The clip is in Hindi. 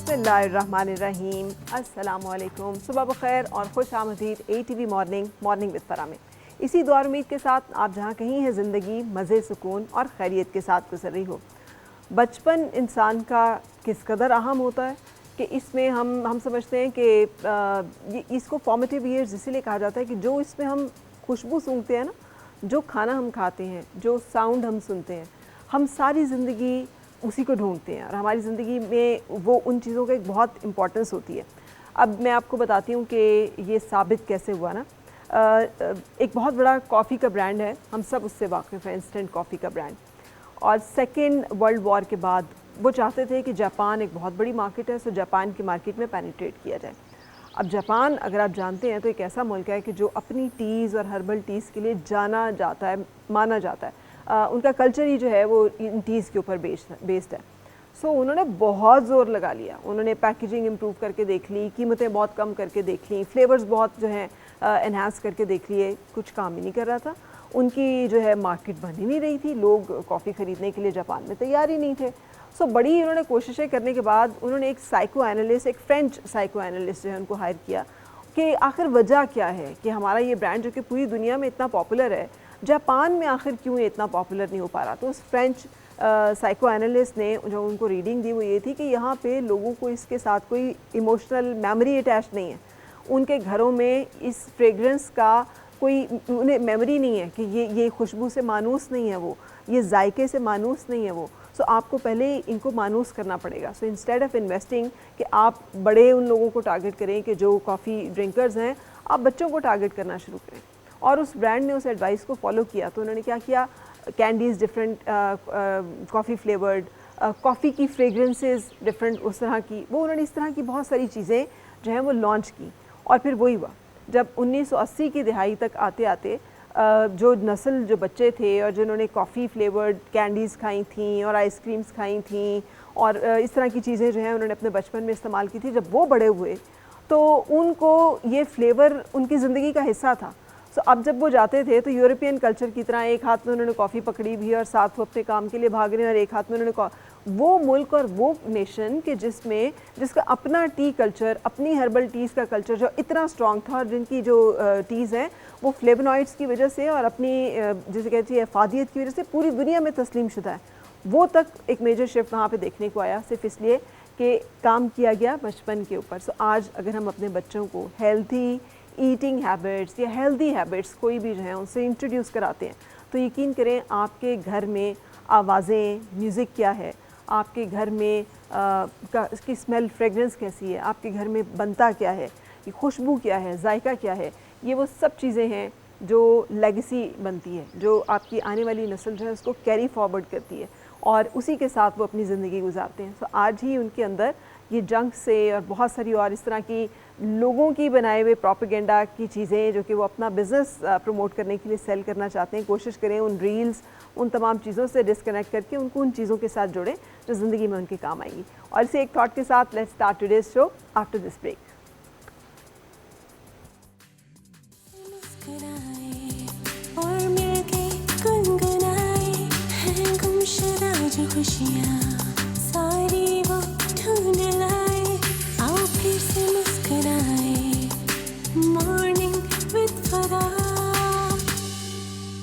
बिस्मिल्लाहिर्रहमानिर्रहीम। अस्सलामुअलैकुम, सुबह बखैर और खुश आमदीद ATV मॉर्निंग विद फराह में। इसी दुआ उम्मीद के साथ आप जहाँ कहीं हैं ज़िंदगी मज़े, सुकून और खैरियत के साथ गुजर रही हो। बचपन इंसान का किस कदर अहम होता है कि इसमें हम समझते हैं कि इसको फॉर्मेटिव ईयर्स इसीलिए कहा जाता है कि जो इसमें हम खुशबू सूंघते हैं ना, जो खाना हम खाते हैं, जो साउंड हम सुनते हैं, हम सारी ज़िंदगी उसी को ढूंढते हैं और हमारी ज़िंदगी में वो उन चीज़ों का एक बहुत इम्पोर्टेंस होती है। अब मैं आपको बताती हूँ कि ये साबित कैसे हुआ ना। एक बहुत बड़ा कॉफ़ी का ब्रांड है, हम सब उससे वाकिफ़ हैं, इंस्टेंट कॉफ़ी का ब्रांड। और सेकेंड वर्ल्ड वॉर के बाद वो चाहते थे कि जापान एक बहुत बड़ी मार्केट है, सो जापान की मार्केट में पेनिट्रेट किया जाए। अब जापान, अगर आप जानते हैं, तो एक ऐसा मुल्क है कि जो अपनी टीज़ और हर्बल टीज़ के लिए जाना जाता है, माना जाता है। उनका कल्चर ही जो है वो इन टीज़ के ऊपर बेस्ड है। सो उन्होंने बहुत ज़ोर लगा लिया, उन्होंने पैकेजिंग इम्प्रूव करके देख ली, कीमतें बहुत कम करके देख ली, फ्लेवर्स बहुत जो हैं एनहांस करके देख लिए, कुछ काम ही नहीं कर रहा था। उनकी जो है मार्केट बन ही नहीं रही थी, लोग कॉफ़ी ख़रीदने के लिए जापान में तैयार ही नहीं थे। सो बड़ी उन्होंने कोशिशें करने के बाद उन्होंने एक साइको एनालिस्ट, एक फ्रेंच साइको एनालिस्ट जो है उनको हायर किया कि आखिर वजह क्या है कि हमारा ये ब्रांड जो कि पूरी दुनिया में इतना पॉपुलर है, जापान में आखिर क्यों ये इतना पॉपुलर नहीं हो पा रहा। तो उस फ्रेंच साइको एनालिस्ट ने जो उनको रीडिंग दी वो ये थी कि यहाँ पे लोगों को इसके साथ कोई इमोशनल मेमोरी अटैच नहीं है। उनके घरों में इस फ्रेगरेंस का कोई उन्हें मेमोरी नहीं है कि ये खुशबू से मानूस नहीं है, वो ये जायके से मानूस नहीं है वो। सो आपको पहले इनको मानूस करना पड़ेगा। सो इंस्टेड ऑफ इन्वेस्टिंग कि आप बड़े उन लोगों को टारगेट करें कि जो कॉफ़ी ड्रिंकर्स हैं, आप बच्चों को टारगेट करना शुरू करें। और उस ब्रांड ने उस एडवाइस को फॉलो किया। तो उन्होंने क्या किया, candies different, coffee flavoured, coffee की फ्रेगरेंसेस डिफरेंट, उस तरह की वो उन्होंने इस तरह की बहुत सारी चीज़ें जो हैं वो लॉन्च की। और फिर वही हुआ, जब 1980 की दिहाई तक आते आते जो नस्ल जो बच्चे थे और जिन्होंने कॉफ़ी फ्लेवर्ड कैंडीज़ खाई थी और आइसक्रीम्स खाई थी और इस तरह की चीज़ें जो हैं उन्होंने अपने बचपन में इस्तेमाल की थी, जब वो बड़े हुए तो उनको ये फ्लेवर उनकी ज़िंदगी का हिस्सा था। सो अब जब वो जाते थे तो यूरोपियन कल्चर की तरह एक हाथ में उन्होंने कॉफ़ी पकड़ी भी और साथ वो अपने काम के लिए भाग रहे हैं और एक हाथ में उन्होंने वो मुल्क और वो नेशन के जिसका अपना टी कल्चर, अपनी हर्बल टीज़ का कल्चर जो इतना स्ट्रॉन्ग था और जिनकी जो टीज़ हैं वो फ्लेवोनॉइड्स की वजह से और अपनी जिसे कहती है अफादियत की वजह से पूरी दुनिया में तस्लीम शुदा है, वो तक एक मेजर शिफ्ट वहाँ पे देखने को आया, सिर्फ इसलिए कि काम किया गया बचपन के ऊपर। सो आज अगर हम अपने बच्चों को हेल्थी ईटिंग हैबिट्स या हेल्दी हैबिट्स कोई भी जो है उनसे इंट्रोड्यूस कराते हैं, तो यकीन करें आपके घर में आवाज़ें, म्यूज़िक क्या है, आपके घर में इसकी स्मेल, फ्रेगरेंस कैसी है, आपके घर में बनता क्या है, ये खुशबू क्या है, जायका क्या है, ये वो सब चीज़ें हैं जो लेगेसी बनती है, जो आपकी आने वाली नस्ल जो है उसको कैरी फॉरवर्ड करती है और उसी के साथ वो अपनी ज़िंदगी गुजारते हैं। तो आज ही उनके अंदर ये जंक से और बहुत सारी और इस तरह की लोगों की बनाए हुए प्रोपेगेंडा की चीज़ें जो कि वो अपना बिज़नेस प्रमोट करने के लिए सेल करना चाहते हैं, कोशिश करें उन रील्स, उन तमाम चीज़ों से डिस्कनेक्ट करके उनको उन चीज़ों के साथ जोड़ें जो ज़िंदगी में उनके काम आएंगी। और इसे एक थॉट के साथ let's start today's show after this break. खुशियाँ